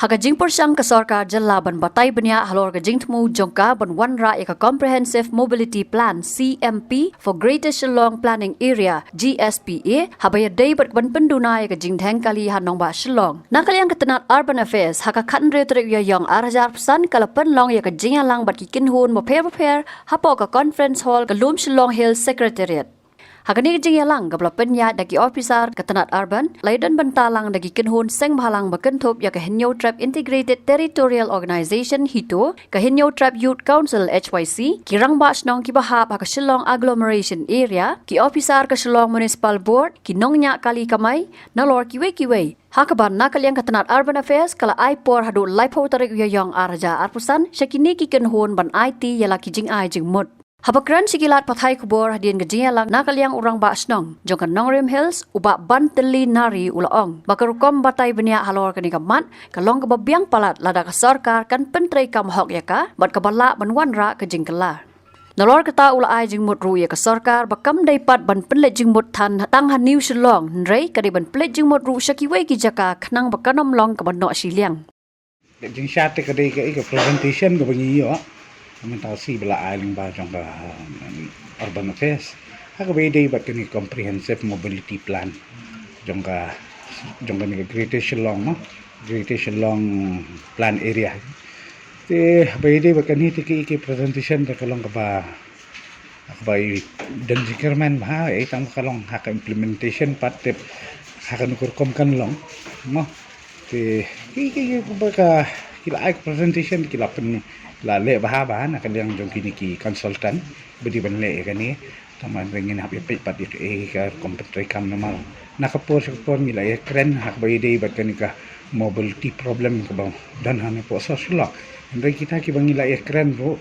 Hakajing persang ke sarkar jalla ban batai benya halor kajing temu jongka ban wanra ya Comprehensive Mobility Plan CMP for Greater Shillong Planning Area GSPA habaya day ban penduna ya kajing thang kali hanong ba Shillong. Nakaliang ketenat Urban Affairs hakakan retrek ya yang arajar pesan kala penlong ya kajing alang bat kikin hun prepare hapo ka conference hall ke Lum Shillong Hills Secretariat. Hakani kajing yalang gabla penya dagi officer ketenat urban laidan bentalang dagi kenhun seng bahalang bakentup ya kehenyo trap integrated territorial organization hito kehenyo trap youth council HYC kirang ba snong kibahap ha Shillong agglomeration area ki officer ke Shillong municipal board ki nongnya kali kamai nalor kiwe hakaban nakaliang ketenat urban affairs kala aipor hadu laipo tarik yayong araja arpusan syakini ki kenhun ban IT yala kijing ai jing mut. Habakran sikilat pathai kubor hadian gejingalang nakaliang urang ba snong jongkan Nongrim Hills uba banteli nari ulaong bakarukom batai benia halor kani kamat kalong kebabiang palat lada ka sarkar kan pentrai kam hok yaka bat kabala ban wanra ke jingkela nalor kata ula ai jingmut ru ya ka sarkar bakam daipat ban penlet jingmut than tang han New Shillong nrei kadi ban plet jingmut ru syakiwe ki jaka khnang bakanom long ka banno siliang jing syate kadai ka presentation ka bangi yo mentasi bela ailing ba jong urban affairs haka bede bat kini comprehensive mobility plan jong ni Greater Shillong no Greater Shillong plan area te bede bat kini tiki presentation ka kalong ka ba dan jikirman ba tang kalong haka implementation patip haka nukurkom kan long no te ki ka kila ai presentation kila pen la le bahaba na kaliang jong kini ki consultant bedi ban le kani taman ringin habi pe pat ka kompetri kam normal nakapor mila e kren hak bai dei bat kani ka mobility problem ka bang dan hane po soslo ndai kita ki bangila e kren ro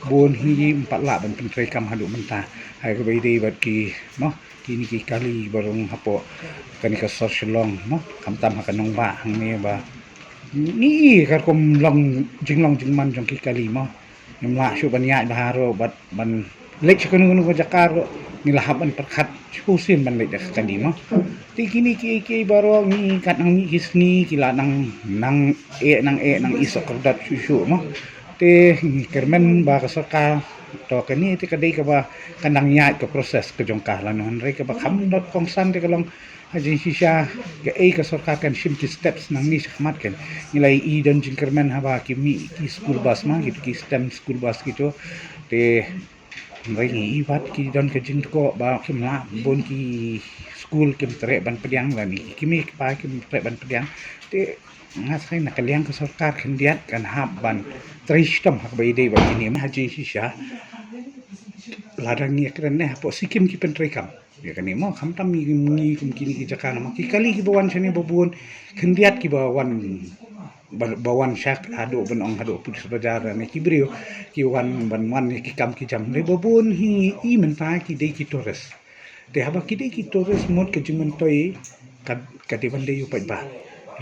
bon hi empat la ban pentri kam hadu menta hai ka bai dei bat ki no kini ki kali barong hapo kani ka soslong no kam tam hakanong ba hang ne ba ni karkom long jingman jong ki kalima nimla syu banya baharo bat ban lek kunu ko jakaro nilahaban perkhat husin ban lek kalima ti kini ki baro ni kat nang ni kisni kila nang isok kerdat susu mo te kermen ba kasaka to kani ti kadai ka ba kanang nya ka proses ka jong kahlan re ka ba kham.com san te kalong hajin sisha ke ka sarkar kan shimti steps nang ni khmat kan nilai i dan jingkerman haba ki mi ki school bus ma gitu ki stem school bus gitu te ngai i bat ki dan ke jing ko ba kimla bon ki school kim tre ban pediang la ni kimi pa kim tre ban pediang te ngasai na kaliang ka sarkar kan diat kan hab ban tristam hak bai dei ba kini hajin sisha ladang ni kren ne po sikim ki pentrekam ya kan mo kham tam mi kum kini ki jakana ma ki kali ki bawan sene babun kendiat ki bawan syak ado benong ado putus bajar ne ki brio ki wan ki kam ki jam ne babun hi i menta ki de ki tores de haba ki de ki tores mod ke jimen toy ka de bande yu pa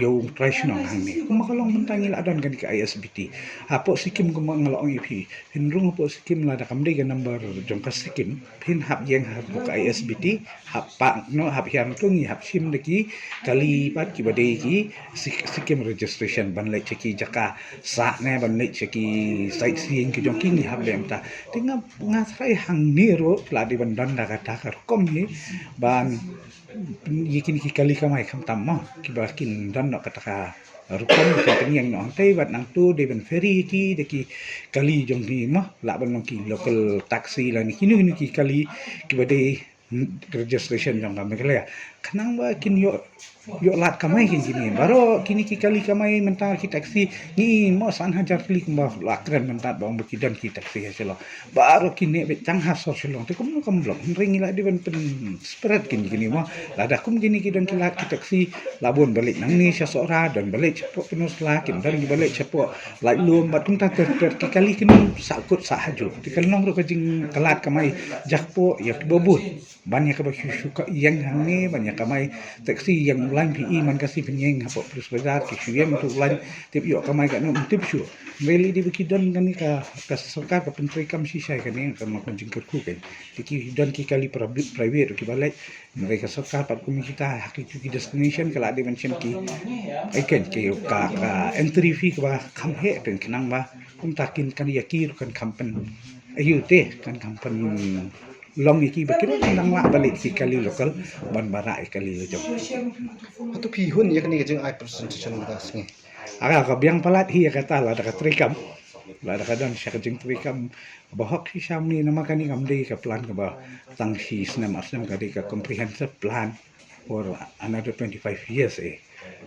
yo traditional hang ni kumakalong mentangil adan kan ka ISBT apo sikim kumangalong ipi hinrung apo sikim la da kamde ga number jong ka sikim pin hap yang hap ka ISBT hap pa no hap yang tungi hap sim deki kali pat ki bade ki sikim registration ban le cheki jaka sa ne ban le cheki sightseeing ki jong kini hap le mta tinga ngasai hang ni ro la di bandan da kata kom ni ban yikin ki kali kamai kham tam ma ki bakin dan nak kata rukom ka yang nong tai bat nang tu de ben ferry ki de ki kali jong ni ma la ban nong ki local taxi la ni kini ki kali ki bade registration jong ka megala kanang ba kin yo lat kamai kini baro kini ki kali kamai mentar ki taxi ni mo san hajar klik ba lakren mentar bang bekidan ki taxi haselo baro kini be tang hasor selong te kum blok ring ila di ben pen spread kini mo lada kum kini ki dan ki lat ki taxi labon balik nang ni sasora dan balik cepo penus lakin dan balik cepo lak lum bat kum ta ter ki kali kini sakut sahaju ti kalnong ro ka jing kalat kamai jakpo ya bobut banyak ka suka yang hang banyak kamai taksi yang ulan PE man kasi penyeng hapo plus bazar ki yang tu ulan tip yo kamai ka no tip syu really di bikidon kan ka sarkar ka penteri kam sisai kan ni kan makon jingker ku kan ki don ki kali private ki balai mereka sarkar pat kumi kita hakiki destination kala di mention ki ikan ki ka entry fee ka kam he kan kenang ba kum takin kan yakir kan kampen ayu teh kan kampen long iki bakit nang la balik ki kali lokal ban bara kali lo jom Atau pihun ya kan ni jeung ai presentation kita sengi. aga ka biang palat hi kata la da trikam la da dan sya jeng trikam bahok si samni nama kani kamdi ka plan ka ba tang si snam asnam ka ka comprehensive plan for another 25 years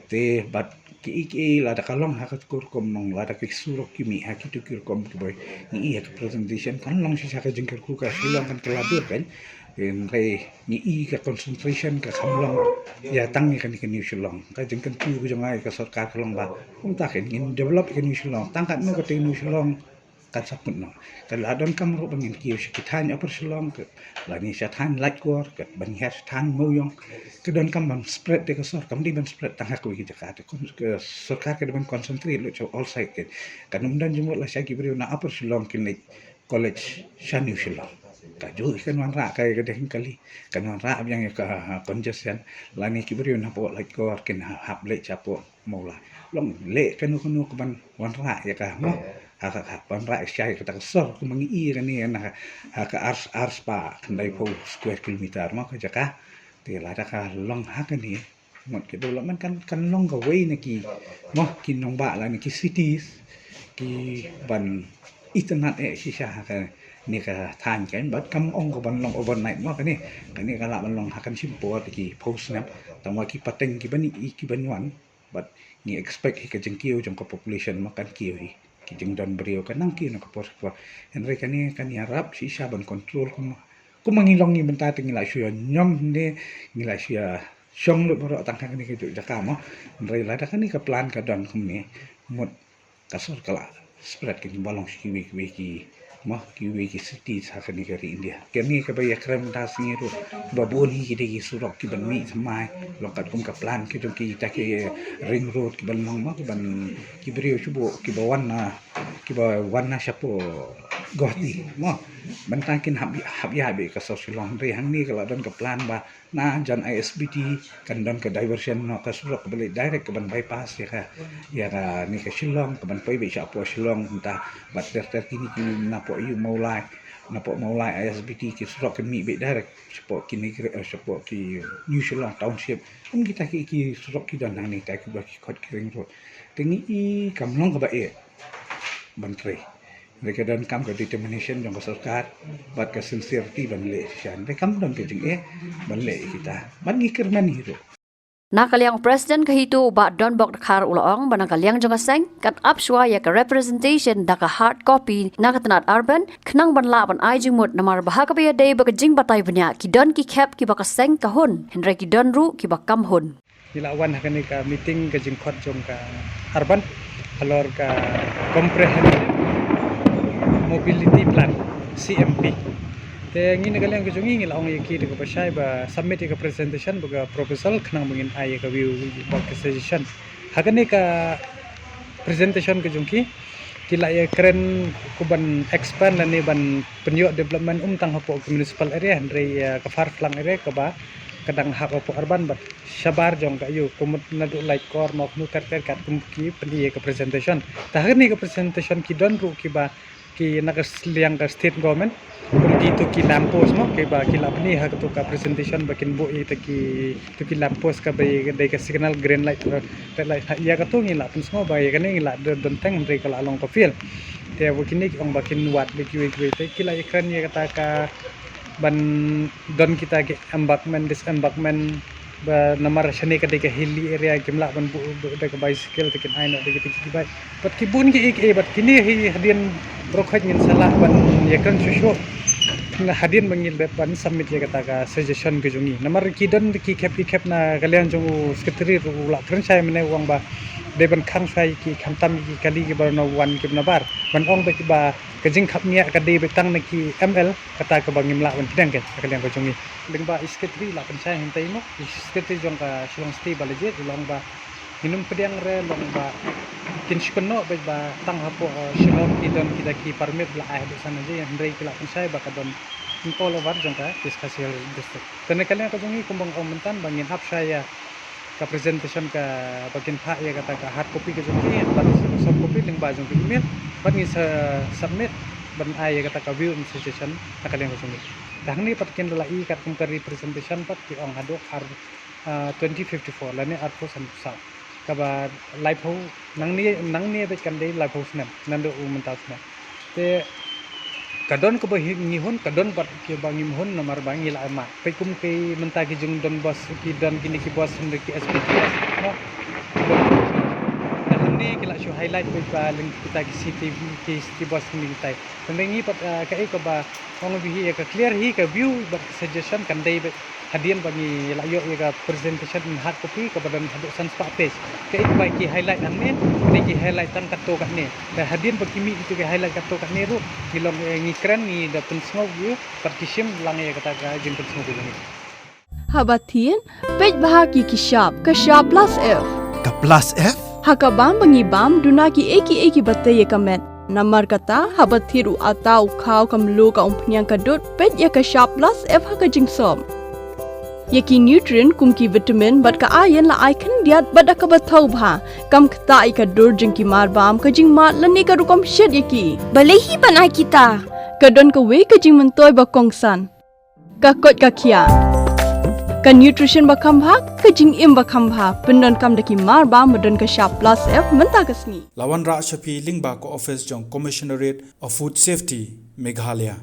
te but ki la da kalong hakat kur kom nong la da ki surok ki mi hakit ki kom ki boy ni ka presentation kan long si sya jeng ku ka silang kan keladur kan en re ni ka concentration ka kamlong ya tang ni kan ni shulong ka jeng kan tu jong ai ka sarkar kalong ba ta kan ngin develop kan ni shulong tang kan no ka te ni shulong kan saput no kan la don kam ro bangin ki shi kitan upper shulong ka la ni sha tan like gor ka ban ha tan mo yong ka don kam ban spread de ka sor kam di ban spread tang ha ko ki jakarta kon ka sarkar ka ban concentrate lo cho all side kan dan jumot la sha ki bri na upper shulong kin college sha ni shulong ka jo kan wan ra kai ka deng kali kan wan ra yang ka congestion la ni ki bri na po like gor kin hap le cha po mo la long le kan no ko ban wan ra ya ka mo ha ban ra syai ka tak sor ku mangi kan ni na ka ars pa kendai po square kilometer mo ka jaka te la da ka long ha kan ni một cái development kan long ka way na ki mo kin nong ba la ni ki cities ki ban internet si sha ka ni ka than kan bat kam ong ko ban long overnight mo kan ni ka la ban long ha kan simpo ki post na tama ki pateng ki bani ki banwan but ni expect ki ka jengkiu jong ka population mo kan kiu hi ki jeng don brio kan nang ki no ka por ko henry kan ni harap si sha ban control ko mangilong ni benta tingila syu nyom ni ngila syu syong lu bro tang kan ni ke jaka mo henry la da kan ni ka plan ka don kum ni mot ka sor kala spread ki balong ki ki mah kiwi ki city sa kan ni kari India kami ka baya krem ta singi ru baboni ki de surok ki ban mi samai lokat kum ka plan ki ki ta ki ring road ki ban long ma ki ban ki brio chubo ki bawan na syapo gohti mo bantakin hab ya be ka sosilong re hang ni kala don ka plan ba na jan ISBT kan don ka diversion no ka surok beli direct ka ban bypass ya ka ni ka Shillong ka ban poi be syapo Shillong ta bat ter kini ki na po yu maulai ISBT ki surok kan mi be direct syapo kini syapo ki New Shillong township kita ki surok ki don ni ta ki ba ki kot ki ring road tingi i kamlong ka ba ban tre mereka dan kam ke determination jong sarkar bat ke sincerity ban le sian mereka don ke jing ban le kita ban ngikir man hiro Nakaliang President kahitu ba Don Bok Dakar ulaong banangkaliang jong aseng kat apswa ya ka representation da ka hard copy nakatanat urban knang banla ban ai jingmut namar bahaka ba day ba jing batay banya ki don ki cap ki ba ka seng kahun henry ki don ru ki ba kam hun ilawan hakani ka meeting ka jingkhot jong ka urban alor ka comprehensive mobility plan CMP te ngin galang ke jungi ngil ong yaki de ka syai ba submit ka presentation ba proposal khnang mangin ai ka view ba suggestion hakani ka presentation ke jungki kila ya keren kuban expand dan ni ban penyo development tang hapo municipal area andre ka far flang area ka ba kadang hak hapo urban ba syabar jong ka yu kumut nadu like kor mau nu ter kat kumki pendi ka presentation tahani ka presentation ki don ru ki ba ki nakasliang ka state government kumki to ki lampos mo ki ba ki lapni hak to ka presentation bakin bo ita ki to ki lampos ka bay ka signal green light red light ya ka to ngila pun semua bay ka ngila don teng andre ka along ka field te wakini ong bakin wat biki te kila ikran ya kata ka ban don kita ke embankment disembankment ba namar shani ka de ka hilly area kimla ban bu de ka bicycle te kin aino de ki bai pat ki bun ki bat kini hi hadian brokhat ngin sala ban yakan susho na hadian bangil be ban submit ya kata ka suggestion ke jungi namar ki don ki cap na kalian jong secretary ru la kren sai mene wang ba de ban khang sai ki kham tam ki kali ki bar no wan ki na bar ban ong ba ki ba ka jing khap nya ka de be tang na ki ml kata ka bangim la ban kidang ke ka leng ko chungi leng ba isketri la pan sai hintai mo isketri jong ka shilong sti ba le je long ba hinum pedang re long ba kin shikono ba tang hapo shilong ki don kita ki permit la ai de sana je yang rei ki la pan sai ba ka don Polo war jong ka diskasi district tene kalian ka jongi kumbang omentan bangin hap saya ka presentation ka bagian pak ya kata ka hard copy ka jongi bat soft copy ling ba jong email bat ni submit ban ai ya kata ka view suggestion ka kalian ka jongi dah ni patkin dala I kat kum ka representation pat ki ong hado ar 2054 lani ar po san sa ka ba live ho nang ni bet kan dei live ho snam nando umentan snam te kadon ko bahi ngihon kadon bat ke bangim hon nomor bangi la ma pe kum ke menta ki jung don bos ki don kini ki bos hendak ki SPTS no dan ni kila show highlight pe paling kita ki CCTV ki bos ni tai tendengi pat ka ko ba ong bihi ka clear hi ka view bat suggestion kan dai hadian bagi la yo ka presentation hard copy ka badan haduk san spa page ka ba ki highlight an ni ki highlight tan kato kat ni dan hadian bagi mi itu ki highlight kato kat ni ru kilong ngikran ni da pen snow view partition lang ya kata ka jin pen snow ni Habatin page bahagi kishap plus F Ka plus F? hakabam bangi bam duna ki eki batai kamet namar kata habathiru atau khau kamlu ka umpnyang kadut page ya kishap plus F haka jingsom Yaki nutrient kumki vitamin bat ka ayan la icon diat bat ka bathau bha kam khta I ka dur jing ki mar bam ka jing mat lani ka rukom shed yaki balehi banai kita ka don ka we ka jing mentoy ba kongsan ka kot ka khia ka nutrition ba kham bha ka jing im ba kham bha pendon kam daki mar bam modon ka sharp plus F menta kasni Lawan Ra Shafi Lingba ko office jong Commissionerate of Food Safety Meghalaya